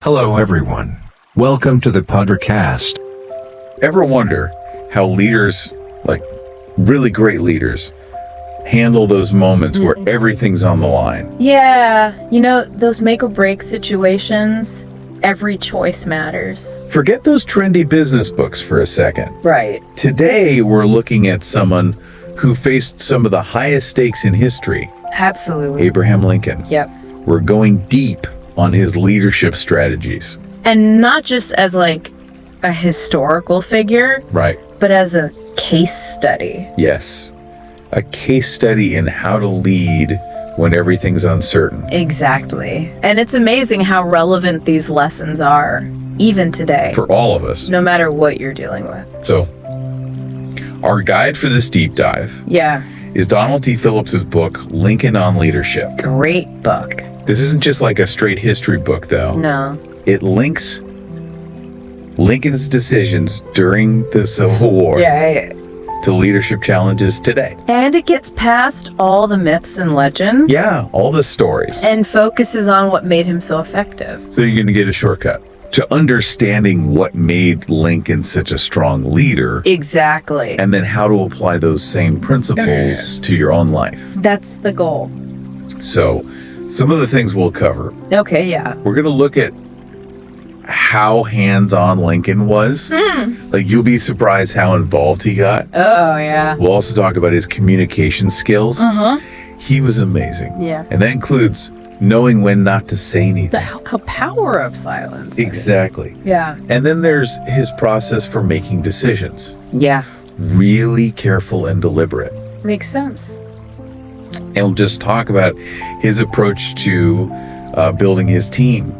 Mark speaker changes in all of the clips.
Speaker 1: Hello everyone. Welcome to the Podcast.
Speaker 2: Ever wonder how leaders, like really great leaders, handle those moments where everything's on the line?
Speaker 3: Yeah, those make or break situations, every choice matters.
Speaker 2: Forget those trendy business books for a second.
Speaker 3: Right.
Speaker 2: Today, we're looking at someone who faced some of the highest stakes in history,
Speaker 3: Absolutely.
Speaker 2: Abraham Lincoln.
Speaker 3: Yep.
Speaker 2: We're going deep on his leadership strategies.
Speaker 3: And not just as like a historical figure,
Speaker 2: Right.
Speaker 3: but as a case study.
Speaker 2: Yes. A case study in how to lead when everything's uncertain.
Speaker 3: Exactly. And it's amazing how relevant these lessons are, even today,
Speaker 2: For all of us.
Speaker 3: no matter what you're dealing with.
Speaker 2: So, our guide for this deep dive
Speaker 3: Yeah.
Speaker 2: is Donald T. Phillips's book, Lincoln on Leadership.
Speaker 3: Great book.
Speaker 2: This isn't just like a straight history book, though.
Speaker 3: No.
Speaker 2: It links Lincoln's decisions during the Civil War
Speaker 3: Yeah.
Speaker 2: to leadership challenges today.
Speaker 3: And it gets past all the myths and legends.
Speaker 2: Yeah, all the stories.
Speaker 3: And focuses on what made him so effective.
Speaker 2: So you're going to get a shortcut to understanding what made Lincoln such a strong leader,
Speaker 3: Exactly.
Speaker 2: and then how to apply those same principles to your own life.
Speaker 3: That's the goal.
Speaker 2: So, some of the things we'll cover.
Speaker 3: Okay, yeah.
Speaker 2: We're going to look at how hands-on Lincoln was. Like, you'll be surprised how involved he got.
Speaker 3: Oh, yeah.
Speaker 2: We'll also talk about his communication skills.
Speaker 3: Uh-huh.
Speaker 2: He was amazing.
Speaker 3: Yeah.
Speaker 2: And that includes knowing when not to say anything.
Speaker 3: The power of silence.
Speaker 2: Exactly.
Speaker 3: Yeah.
Speaker 2: And then there's his process for making decisions.
Speaker 3: Yeah.
Speaker 2: Really careful and deliberate.
Speaker 3: Makes sense.
Speaker 2: And we'll just talk about his approach to building his team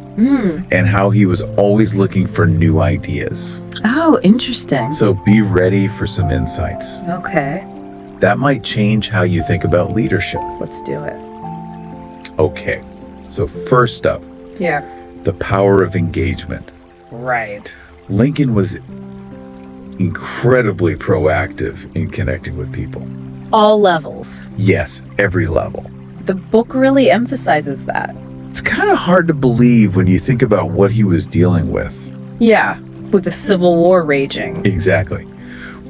Speaker 2: and how he was always looking for new ideas.
Speaker 3: Oh, interesting.
Speaker 2: So be ready for some insights.
Speaker 3: Okay.
Speaker 2: That might change how you think about leadership.
Speaker 3: Let's do it.
Speaker 2: Okay, so first up,
Speaker 3: Yeah.
Speaker 2: the power of engagement.
Speaker 3: Right.
Speaker 2: Lincoln was incredibly proactive in connecting with people.
Speaker 3: All levels.
Speaker 2: Yes, every level.
Speaker 3: The book really emphasizes that.
Speaker 2: It's kind of hard to believe when you think about what he was dealing with.
Speaker 3: Yeah. With the Civil War raging.
Speaker 2: Exactly.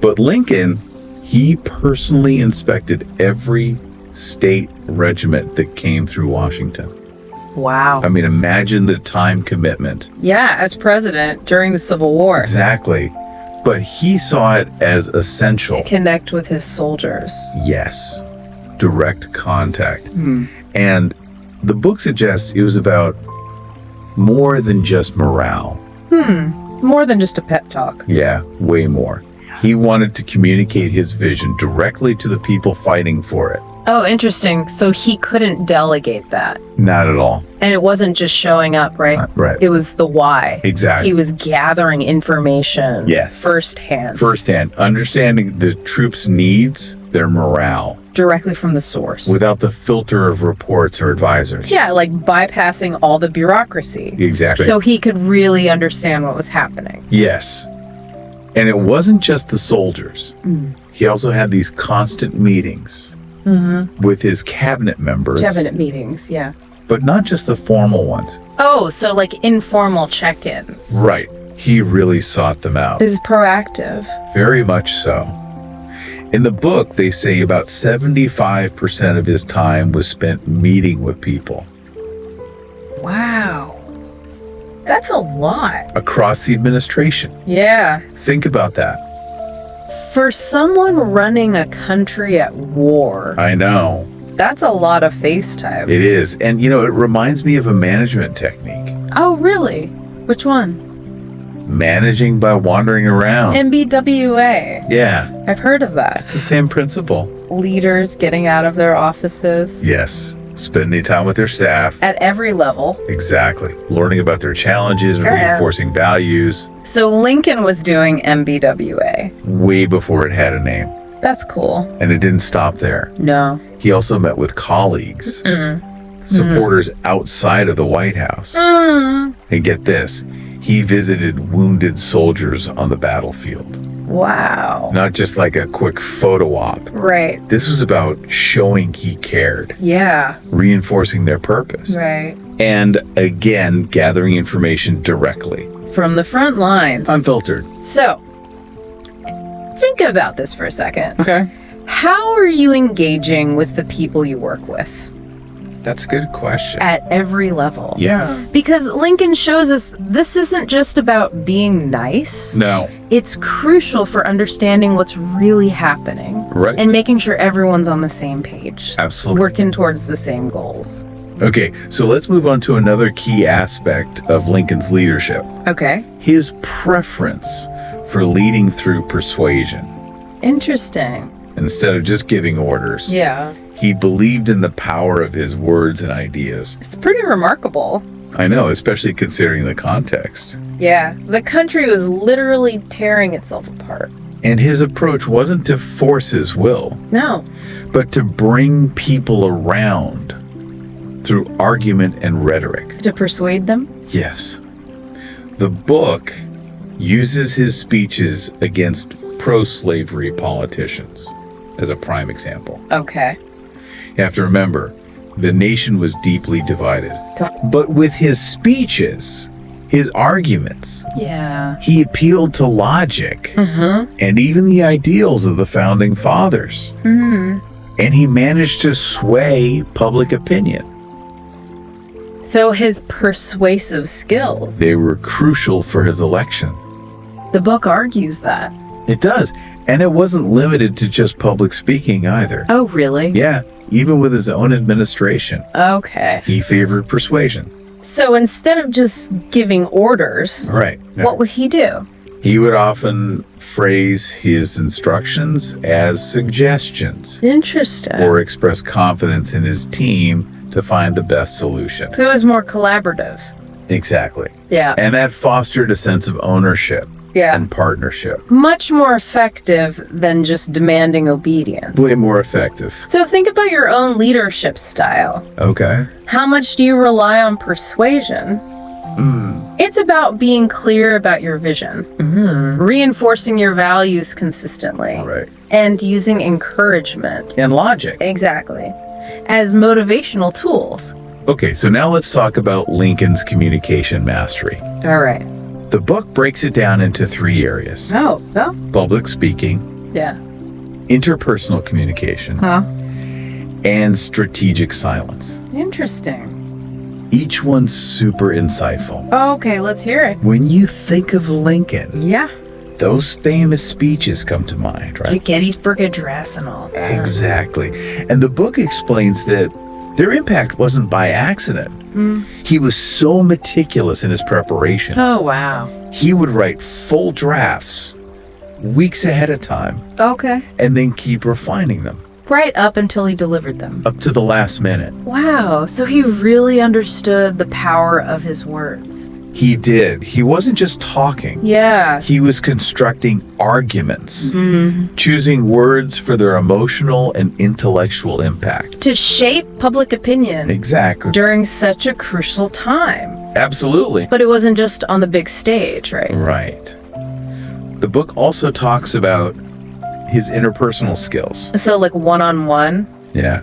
Speaker 2: But Lincoln, he personally inspected every state regiment that came through Washington.
Speaker 3: Wow.
Speaker 2: I mean, imagine the time commitment.
Speaker 3: Yeah, as president during the Civil War.
Speaker 2: Exactly. But he saw it as essential.
Speaker 3: Connect with his soldiers.
Speaker 2: Yes. Direct contact. And the book suggests it was about more than just morale.
Speaker 3: More than just a pep talk.
Speaker 2: Yeah, way more. He wanted to communicate his vision directly to the people fighting for it.
Speaker 3: Oh, interesting. So he couldn't delegate that.
Speaker 2: Not at all.
Speaker 3: And it wasn't just showing up, right?
Speaker 2: Right.
Speaker 3: It was the why.
Speaker 2: Exactly.
Speaker 3: He was gathering information.
Speaker 2: Yes.
Speaker 3: Firsthand.
Speaker 2: Firsthand, understanding the troops' needs, their morale,
Speaker 3: Directly from the source.
Speaker 2: without the filter of reports or advisors.
Speaker 3: Yeah, like bypassing all the bureaucracy.
Speaker 2: Exactly.
Speaker 3: So he could really understand what was happening.
Speaker 2: Yes. And it wasn't just the soldiers. He also had these constant meetings with his cabinet members,
Speaker 3: Cabinet meetings, yeah.
Speaker 2: but not just the formal ones.
Speaker 3: Oh, so like informal check-ins.
Speaker 2: Right. He really sought them out.
Speaker 3: Is proactive.
Speaker 2: Very much so. In the book, they say about 75% of his time was spent meeting with people
Speaker 3: Wow. That's a lot.
Speaker 2: across the administration.
Speaker 3: Yeah.
Speaker 2: Think about that.
Speaker 3: For someone running a country at war,
Speaker 2: I know.
Speaker 3: that's a lot of face time.
Speaker 2: It is. And, it reminds me of a management technique.
Speaker 3: Oh, really? Which one?
Speaker 2: Managing by wandering around.
Speaker 3: MBWA.
Speaker 2: Yeah,
Speaker 3: I've heard of that.
Speaker 2: it's the same principle.
Speaker 3: Leaders getting out of their offices
Speaker 2: Yes. Spending time with their staff.
Speaker 3: at every level.
Speaker 2: Exactly. Learning about their challenges, reinforcing values,
Speaker 3: So Lincoln was doing MBWA.
Speaker 2: way before it had a name.
Speaker 3: That's cool.
Speaker 2: And it didn't stop there.
Speaker 3: No.
Speaker 2: He also met with colleagues, supporters outside of the White House. And get this, he visited wounded soldiers on the battlefield.
Speaker 3: Wow.
Speaker 2: Not just like a quick photo op.
Speaker 3: Right.
Speaker 2: This was about showing he cared,
Speaker 3: Yeah.
Speaker 2: reinforcing their purpose.
Speaker 3: Right.
Speaker 2: And again, gathering information directly.
Speaker 3: From the front lines.
Speaker 2: Unfiltered.
Speaker 3: So, think about this for a second.
Speaker 2: Okay.
Speaker 3: How are you engaging with the people you work with
Speaker 2: That's a good question.
Speaker 3: at every level?
Speaker 2: Yeah.
Speaker 3: Because Lincoln shows us this isn't just about being nice.
Speaker 2: No.
Speaker 3: It's crucial for understanding what's really happening
Speaker 2: Right.
Speaker 3: and making sure everyone's on the same page,
Speaker 2: Absolutely.
Speaker 3: working towards the same goals.
Speaker 2: Okay, so let's move on to another key aspect of Lincoln's leadership.
Speaker 3: Okay.
Speaker 2: His preference for leading through persuasion.
Speaker 3: Interesting.
Speaker 2: Instead of just giving orders.
Speaker 3: Yeah.
Speaker 2: He believed in the power of his words and ideas.
Speaker 3: It's pretty remarkable.
Speaker 2: I know, especially considering the context.
Speaker 3: Yeah. The country was literally tearing itself apart.
Speaker 2: And his approach wasn't to force his will,
Speaker 3: No.
Speaker 2: but to bring people around through argument and rhetoric.
Speaker 3: To persuade them?
Speaker 2: Yes. The book uses his speeches against pro-slavery politicians as a prime example.
Speaker 3: Okay.
Speaker 2: You have to remember, the nation was deeply divided. But with his speeches, his arguments,
Speaker 3: Yeah.
Speaker 2: he appealed to logic and even the ideals of the founding fathers. And he managed to sway public opinion.
Speaker 3: So his persuasive skills.
Speaker 2: They were crucial for his election.
Speaker 3: The book argues that.
Speaker 2: It does. And it wasn't limited to just public speaking either.
Speaker 3: Oh, really?
Speaker 2: Yeah, even with his own administration,
Speaker 3: Okay.
Speaker 2: he favored persuasion.
Speaker 3: So instead of just giving orders,
Speaker 2: Right.
Speaker 3: what would he do?
Speaker 2: He would often phrase his instructions as suggestions
Speaker 3: Interesting.
Speaker 2: or express confidence in his team to find the best solution.
Speaker 3: So it was more collaborative.
Speaker 2: Exactly.
Speaker 3: Yeah.
Speaker 2: And that fostered a sense of ownership
Speaker 3: Yeah.
Speaker 2: and partnership.
Speaker 3: Much more effective than just demanding obedience.
Speaker 2: Way more effective.
Speaker 3: So think about your own leadership style.
Speaker 2: Okay.
Speaker 3: How much do you rely on persuasion? It's about being clear about your vision, reinforcing your values consistently,
Speaker 2: Right.
Speaker 3: and using encouragement.
Speaker 2: And logic.
Speaker 3: Exactly. As motivational tools.
Speaker 2: Okay, so now let's talk about Lincoln's communication mastery.
Speaker 3: All right.
Speaker 2: The book breaks it down into 3 areas:
Speaker 3: Oh,
Speaker 2: public speaking,
Speaker 3: yeah.
Speaker 2: interpersonal communication,
Speaker 3: Huh?
Speaker 2: and strategic silence.
Speaker 3: Interesting.
Speaker 2: Each one's super insightful.
Speaker 3: Okay, let's hear it.
Speaker 2: When you think of Lincoln,
Speaker 3: Yeah.
Speaker 2: those famous speeches come to mind,
Speaker 3: The
Speaker 2: right?
Speaker 3: Gettysburg Address and all that.
Speaker 2: Exactly. And the book explains that their impact wasn't by accident. He was so meticulous in his preparation.
Speaker 3: Oh, wow.
Speaker 2: He would write full drafts weeks ahead of time
Speaker 3: Okay.
Speaker 2: and then keep refining them
Speaker 3: Right up until he delivered them.
Speaker 2: up to the last minute.
Speaker 3: Wow. So he really understood the power of his words.
Speaker 2: He did. He wasn't just talking.
Speaker 3: Yeah.
Speaker 2: He was constructing arguments, choosing words for their emotional and intellectual impact.
Speaker 3: To shape public opinion
Speaker 2: Exactly.
Speaker 3: during such a crucial time.
Speaker 2: Absolutely.
Speaker 3: But it wasn't just on the big stage, right?
Speaker 2: Right. The book also talks about his interpersonal skills.
Speaker 3: So, like one-on-one.
Speaker 2: Yeah.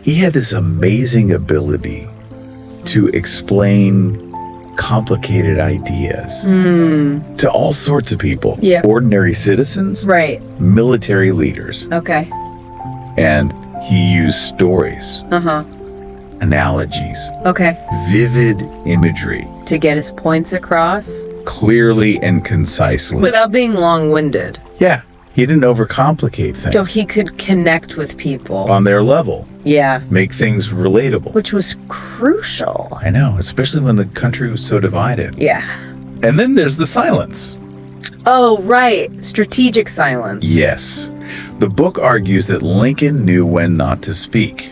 Speaker 2: He had this amazing ability to explain complicated ideas to all sorts of people.
Speaker 3: Yeah.
Speaker 2: Ordinary citizens,
Speaker 3: Right.
Speaker 2: military leaders.
Speaker 3: Okay.
Speaker 2: And he used stories,
Speaker 3: Uh-huh.
Speaker 2: analogies,
Speaker 3: Okay.
Speaker 2: vivid imagery,
Speaker 3: To get his points across
Speaker 2: clearly and concisely.
Speaker 3: without being long-winded.
Speaker 2: Yeah. He didn't overcomplicate things
Speaker 3: So he could connect with people.
Speaker 2: on their level,
Speaker 3: Yeah.
Speaker 2: make things relatable.
Speaker 3: Which was crucial.
Speaker 2: I know, especially when the country was so divided.
Speaker 3: Yeah.
Speaker 2: And then there's the silence.
Speaker 3: Oh, right. Strategic silence.
Speaker 2: Yes. The book argues that Lincoln knew when not to speak.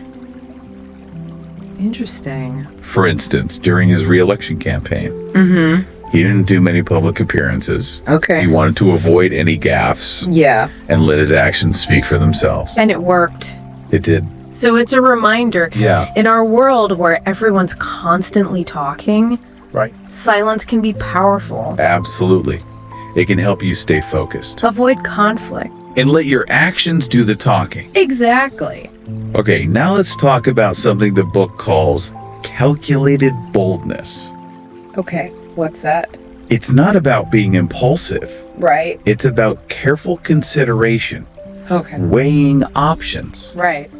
Speaker 3: Interesting.
Speaker 2: For instance, during his re-election campaign, he didn't do many public appearances.
Speaker 3: Okay.
Speaker 2: He wanted to avoid any gaffes
Speaker 3: Yeah.
Speaker 2: and let his actions speak for themselves.
Speaker 3: And it worked.
Speaker 2: It did.
Speaker 3: So it's a reminder.
Speaker 2: Yeah.
Speaker 3: In our world where everyone's constantly talking,
Speaker 2: Right.
Speaker 3: silence can be powerful.
Speaker 2: Absolutely. It can help you stay focused
Speaker 3: Avoid conflict.
Speaker 2: and let your actions do the talking.
Speaker 3: Exactly.
Speaker 2: Okay, now let's talk about something the book calls calculated boldness.
Speaker 3: Okay, what's that?
Speaker 2: It's not about being impulsive.
Speaker 3: Right.
Speaker 2: It's about careful consideration,
Speaker 3: Okay.
Speaker 2: weighing options
Speaker 3: Right.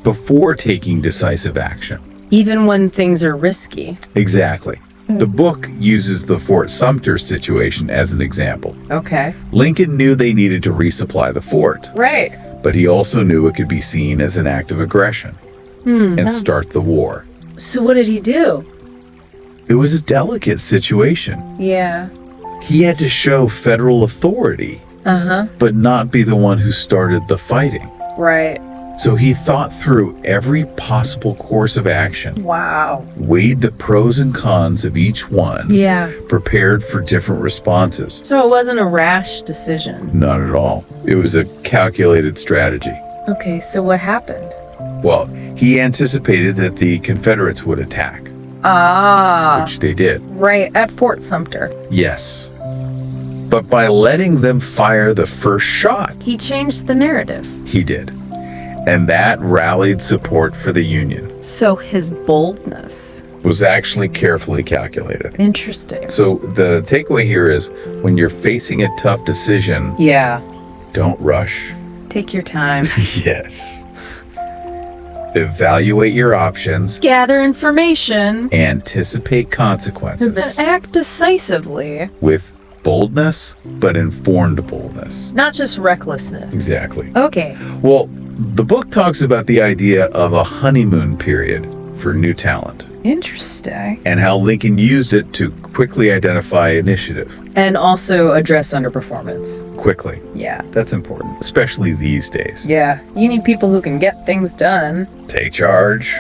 Speaker 2: before taking decisive action.
Speaker 3: Even when things are risky.
Speaker 2: Exactly. The book uses the Fort Sumter situation as an example.
Speaker 3: Okay.
Speaker 2: Lincoln knew they needed to resupply the fort,
Speaker 3: Right.
Speaker 2: but he also knew it could be seen as an act of aggression and start the war.
Speaker 3: So what did he do?
Speaker 2: It was a delicate situation.
Speaker 3: Yeah.
Speaker 2: He had to show federal authority,
Speaker 3: Uh-huh.
Speaker 2: but not be the one who started the fighting.
Speaker 3: Right.
Speaker 2: So he thought through every possible course of action,
Speaker 3: Wow.
Speaker 2: weighed the pros and cons of each one,
Speaker 3: Yeah.
Speaker 2: prepared for different responses.
Speaker 3: So it wasn't a rash decision.
Speaker 2: Not at all. It was a calculated strategy.
Speaker 3: Okay, so what happened?
Speaker 2: Well, he anticipated that the Confederates would attack,
Speaker 3: Ah.
Speaker 2: which they did.
Speaker 3: Right, at Fort Sumter.
Speaker 2: Yes. But by letting them fire the first shot,
Speaker 3: He changed the narrative.
Speaker 2: he did. And that rallied support for the Union.
Speaker 3: So his boldness.
Speaker 2: Was actually carefully calculated.
Speaker 3: Interesting.
Speaker 2: So the takeaway here is when you're facing a tough decision,
Speaker 3: Yeah.
Speaker 2: don't rush.
Speaker 3: Take your time.
Speaker 2: Yes. Evaluate your options,
Speaker 3: Gather information.
Speaker 2: anticipate consequences
Speaker 3: Act decisively.
Speaker 2: with boldness, but informed boldness.
Speaker 3: Not just recklessness.
Speaker 2: Exactly.
Speaker 3: Okay.
Speaker 2: Well, the book talks about the idea of a honeymoon period for new talent
Speaker 3: Interesting.
Speaker 2: and how Lincoln used it to quickly identify initiative.
Speaker 3: And also address underperformance.
Speaker 2: Quickly.
Speaker 3: Yeah.
Speaker 2: That's important, especially these days.
Speaker 3: Yeah. You need people who can get things done.
Speaker 2: Take charge,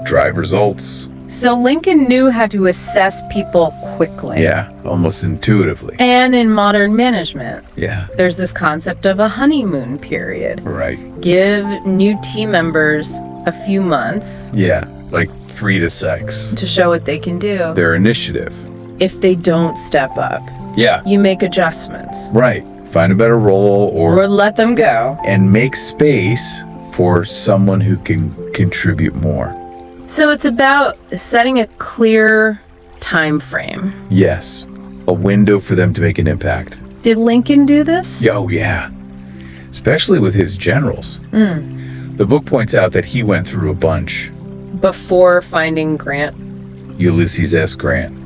Speaker 2: drive results.
Speaker 3: So Lincoln knew how to assess people quickly.
Speaker 2: Yeah, almost intuitively.
Speaker 3: And in modern management,
Speaker 2: Yeah,
Speaker 3: there's this concept of a honeymoon period.
Speaker 2: right.
Speaker 3: Give new team members a few months
Speaker 2: Yeah, like 3 to 6.
Speaker 3: to show what they can do.
Speaker 2: Their initiative.
Speaker 3: If they don't step up,
Speaker 2: Yeah,
Speaker 3: you make adjustments
Speaker 2: right. Find a better role
Speaker 3: or let them go.
Speaker 2: and make space for someone who can contribute more.
Speaker 3: So it's about setting a clear time frame.
Speaker 2: Yes, a window for them to make an impact.
Speaker 3: Did Lincoln do this?
Speaker 2: Oh, yeah. Especially with his generals. The book points out that he went through a bunch.
Speaker 3: Before finding Grant?
Speaker 2: Ulysses S. Grant.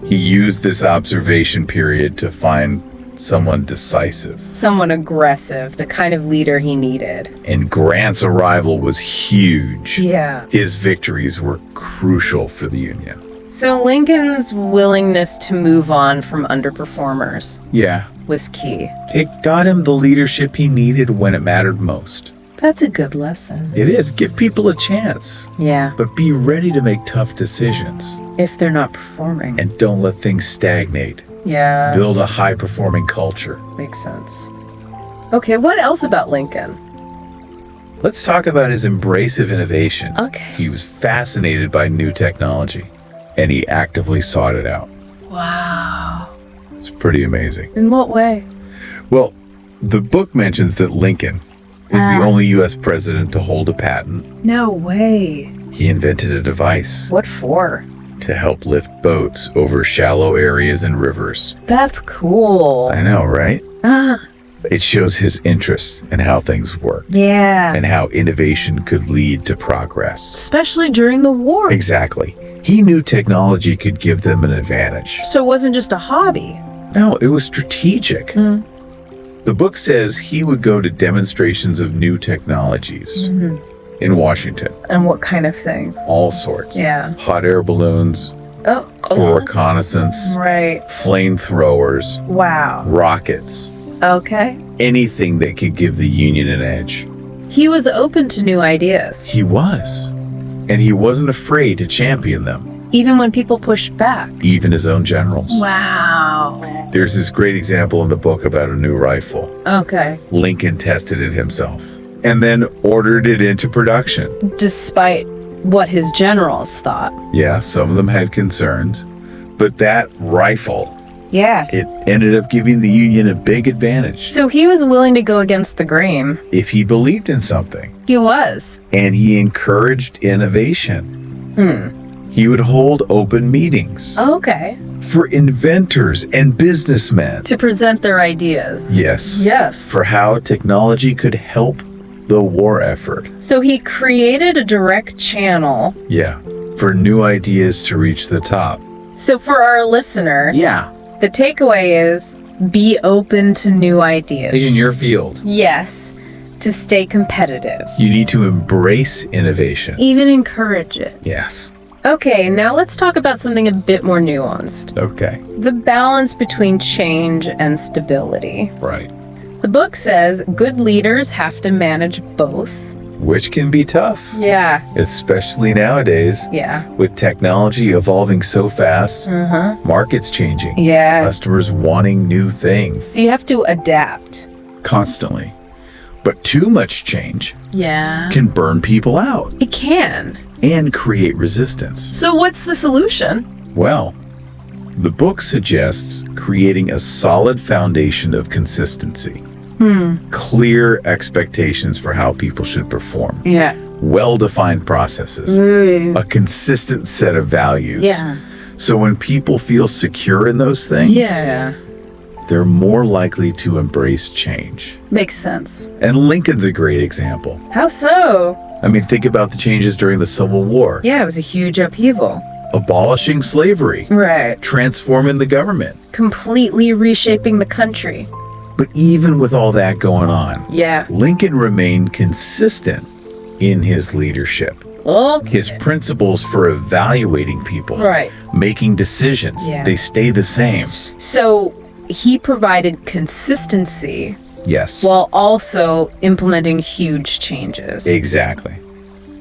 Speaker 2: He used this observation period to find someone decisive.
Speaker 3: Someone aggressive, the kind of leader he needed.
Speaker 2: And Grant's arrival was huge.
Speaker 3: Yeah.
Speaker 2: His victories were crucial for the Union.
Speaker 3: So Lincoln's willingness to move on from underperformers
Speaker 2: Yeah.
Speaker 3: was key.
Speaker 2: It got him the leadership he needed when it mattered most.
Speaker 3: That's a good lesson.
Speaker 2: It is. Give people a chance,
Speaker 3: Yeah,
Speaker 2: but be ready to make tough decisions.
Speaker 3: if they're not performing.
Speaker 2: And don't let things stagnate.
Speaker 3: Yeah,
Speaker 2: Build a high-performing culture.
Speaker 3: makes sense. Okay, what else about Lincoln?
Speaker 2: Let's talk about his embrace of innovation.
Speaker 3: Okay.
Speaker 2: He was fascinated by new technology, and he actively sought it out.
Speaker 3: Wow.
Speaker 2: It's pretty amazing.
Speaker 3: In what way?
Speaker 2: Well, the book mentions that Lincoln is the only U.S. president to hold a patent.
Speaker 3: No way.
Speaker 2: He invented a device
Speaker 3: What for?
Speaker 2: to help lift boats over shallow areas and rivers.
Speaker 3: That's cool.
Speaker 2: I know, right?
Speaker 3: Ah,
Speaker 2: It shows his interest in how things work
Speaker 3: yeah.
Speaker 2: and how innovation could lead to progress.
Speaker 3: Especially during the war.
Speaker 2: Exactly. He knew technology could give them an advantage.
Speaker 3: So it wasn't just a hobby.
Speaker 2: No, it was strategic. The book says he would go to demonstrations of new technologies in Washington.
Speaker 3: And what kind of things?
Speaker 2: All sorts.
Speaker 3: Yeah.
Speaker 2: Hot air balloons
Speaker 3: Oh.
Speaker 2: for reconnaissance,
Speaker 3: Right.
Speaker 2: flamethrowers,
Speaker 3: Wow.
Speaker 2: rockets,
Speaker 3: Okay.
Speaker 2: anything that could give the Union an edge.
Speaker 3: He was open to new ideas,
Speaker 2: He was. And he wasn't afraid to champion them,
Speaker 3: even when people pushed back.
Speaker 2: even his own generals.
Speaker 3: Wow.
Speaker 2: There's this great example in the book about a new rifle.
Speaker 3: Okay.
Speaker 2: Lincoln tested it himself and then ordered it into production.
Speaker 3: Despite what his generals thought.
Speaker 2: Yeah, some of them had concerns, but that rifle,
Speaker 3: Yeah.
Speaker 2: it ended up giving the Union a big advantage
Speaker 3: So he was willing to go against the grain.
Speaker 2: if he believed in something.
Speaker 3: He was.
Speaker 2: And he encouraged innovation. He would hold open meetings
Speaker 3: Okay.
Speaker 2: for inventors and businessmen.
Speaker 3: To present their ideas.
Speaker 2: Yes.
Speaker 3: Yes.
Speaker 2: For how technology could help the war effort.
Speaker 3: So he created a direct channel.
Speaker 2: Yeah. For new ideas to reach the top.
Speaker 3: So for our listener,
Speaker 2: Yeah.
Speaker 3: the takeaway is be open to new ideas.
Speaker 2: In your field,
Speaker 3: Yes. To stay competitive.
Speaker 2: you need to embrace innovation.
Speaker 3: Even encourage it.
Speaker 2: Yes.
Speaker 3: Okay, now let's talk about something a bit more nuanced.
Speaker 2: Okay.
Speaker 3: The balance between change and stability.
Speaker 2: Right.
Speaker 3: The book says good leaders have to manage both.
Speaker 2: Which can be tough,
Speaker 3: Yeah.
Speaker 2: especially nowadays
Speaker 3: Yeah.
Speaker 2: with technology evolving so fast, markets changing,
Speaker 3: Yeah.
Speaker 2: customers wanting new things
Speaker 3: So you have to adapt.
Speaker 2: constantly. But too much change
Speaker 3: Yeah.
Speaker 2: can burn people out
Speaker 3: It can.
Speaker 2: and create resistance.
Speaker 3: So what's the solution?
Speaker 2: Well, the book suggests creating a solid foundation of consistency, clear expectations for how people should perform,
Speaker 3: Yeah.
Speaker 2: well-defined processes, a consistent set of values.
Speaker 3: Yeah.
Speaker 2: So when people feel secure in those things,
Speaker 3: Yeah.
Speaker 2: they're more likely to embrace change.
Speaker 3: Makes sense.
Speaker 2: And Lincoln's a great example.
Speaker 3: How so?
Speaker 2: I mean, think about the changes during the Civil War,
Speaker 3: Yeah, it was a huge upheaval.
Speaker 2: abolishing slavery,
Speaker 3: Right.
Speaker 2: transforming the government.
Speaker 3: Completely reshaping the country.
Speaker 2: But even with all that going on,
Speaker 3: Yeah.
Speaker 2: Lincoln remained consistent in his leadership.
Speaker 3: Okay.
Speaker 2: His principles for evaluating people,
Speaker 3: Right.
Speaker 2: making decisions,
Speaker 3: Yeah.
Speaker 2: they stay the same.
Speaker 3: So he provided consistency
Speaker 2: Yes,
Speaker 3: while also implementing huge changes.
Speaker 2: exactly.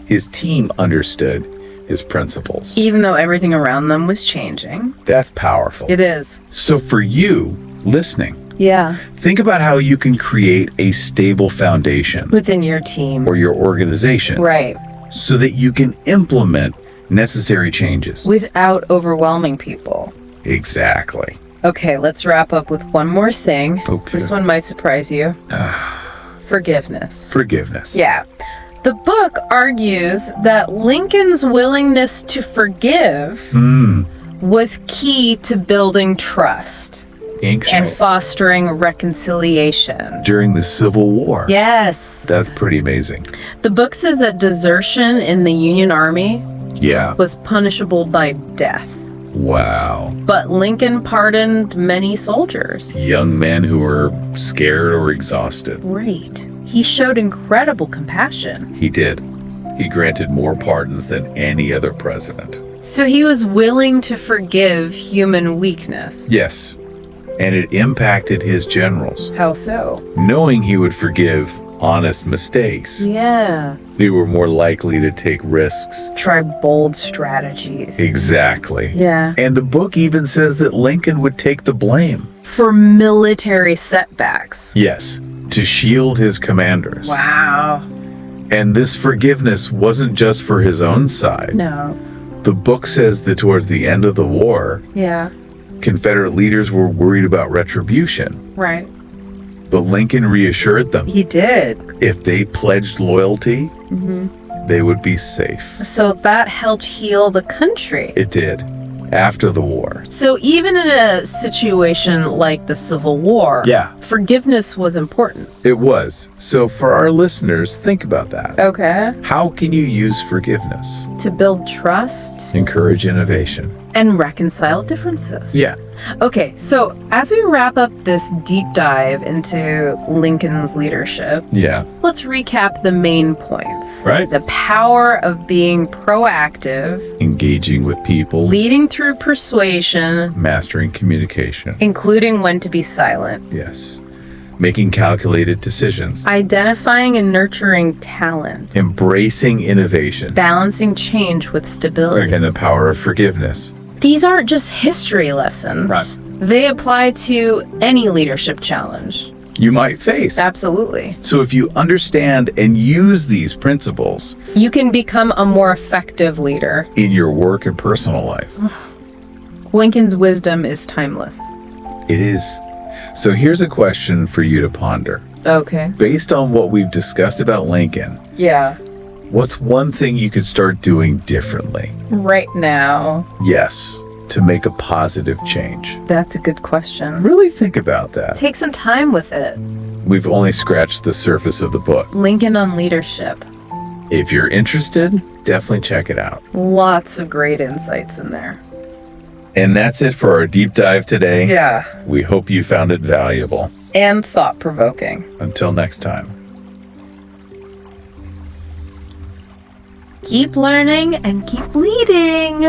Speaker 2: His team understood his principles.
Speaker 3: Even though everything around them was changing.
Speaker 2: That's powerful.
Speaker 3: It is.
Speaker 2: So for you listening,
Speaker 3: Yeah.
Speaker 2: think about how you can create a stable foundation
Speaker 3: Within your team.
Speaker 2: or your organization
Speaker 3: Right.
Speaker 2: so that you can implement necessary changes.
Speaker 3: Without overwhelming people.
Speaker 2: Exactly.
Speaker 3: Okay, let's wrap up with one more thing.
Speaker 2: Okay.
Speaker 3: This one might surprise you. Forgiveness.
Speaker 2: Forgiveness.
Speaker 3: Yeah. The book argues that Lincoln's willingness to forgive was key to building trust and
Speaker 2: Ancient.
Speaker 3: fostering reconciliation.
Speaker 2: During the Civil War.
Speaker 3: Yes.
Speaker 2: That's pretty amazing.
Speaker 3: The book says that desertion in the Union Army
Speaker 2: Yeah.
Speaker 3: was punishable by death.
Speaker 2: Wow.
Speaker 3: But Lincoln pardoned many soldiers.
Speaker 2: Young men who were scared or exhausted.
Speaker 3: Right. He showed incredible compassion.
Speaker 2: He did. He granted more pardons than any other president.
Speaker 3: So he was willing to forgive human weakness.
Speaker 2: Yes. And it impacted his generals.
Speaker 3: How so?
Speaker 2: Knowing he would forgive honest mistakes,
Speaker 3: Yeah.
Speaker 2: they were more likely to take risks.
Speaker 3: Try bold strategies.
Speaker 2: Exactly.
Speaker 3: Yeah.
Speaker 2: And the book even says that Lincoln would take the blame.
Speaker 3: For military setbacks.
Speaker 2: Yes. To shield his commanders.
Speaker 3: Wow.
Speaker 2: And this forgiveness wasn't just for his own side.
Speaker 3: No.
Speaker 2: The book says that towards the end of the war,
Speaker 3: Yeah.
Speaker 2: Confederate leaders were worried about retribution.
Speaker 3: Right.
Speaker 2: But Lincoln reassured them
Speaker 3: He did.
Speaker 2: if they pledged loyalty, they would be safe.
Speaker 3: So that helped heal the country.
Speaker 2: It did. After the war.
Speaker 3: So even in a situation like the Civil War,
Speaker 2: Yeah.
Speaker 3: forgiveness was important.
Speaker 2: It was. So for our listeners, think about that.
Speaker 3: Okay.
Speaker 2: How can you use forgiveness?
Speaker 3: To build trust
Speaker 2: Encourage innovation.
Speaker 3: and reconcile differences.
Speaker 2: Yeah.
Speaker 3: Okay, so as we wrap up this deep dive into Lincoln's leadership,
Speaker 2: Yeah.
Speaker 3: let's recap the main points.
Speaker 2: Right.
Speaker 3: The power of being proactive,
Speaker 2: Engaging with people.
Speaker 3: leading through persuasion,
Speaker 2: Mastering communication.
Speaker 3: including when to be silent,
Speaker 2: Yes. Making calculated decisions.
Speaker 3: identifying and nurturing talent,
Speaker 2: Embracing innovation.
Speaker 3: balancing change with stability.
Speaker 2: And the power of forgiveness.
Speaker 3: These aren't just history lessons.
Speaker 2: Right.
Speaker 3: They apply to any leadership challenge.
Speaker 2: You might face.
Speaker 3: Absolutely.
Speaker 2: So if you understand and use these principles
Speaker 3: You can become a more effective leader.
Speaker 2: in your work and personal life,
Speaker 3: Lincoln's wisdom is timeless.
Speaker 2: it is. So here's a question for you to ponder.
Speaker 3: Okay.
Speaker 2: Based on what we've discussed about Lincoln,
Speaker 3: Yeah.
Speaker 2: What's one thing you could start doing differently?
Speaker 3: Right now.
Speaker 2: Yes, to make a positive change.
Speaker 3: That's a good question.
Speaker 2: Really think about that.
Speaker 3: Take some time with it.
Speaker 2: We've only scratched the surface of the book.
Speaker 3: Lincoln on Leadership.
Speaker 2: If you're interested, definitely check it out.
Speaker 3: Lots of great insights in there.
Speaker 2: And that's it for our deep dive today.
Speaker 3: Yeah.
Speaker 2: We hope you found it valuable.
Speaker 3: And thought-provoking.
Speaker 2: Until next time.
Speaker 4: Keep learning and keep leading.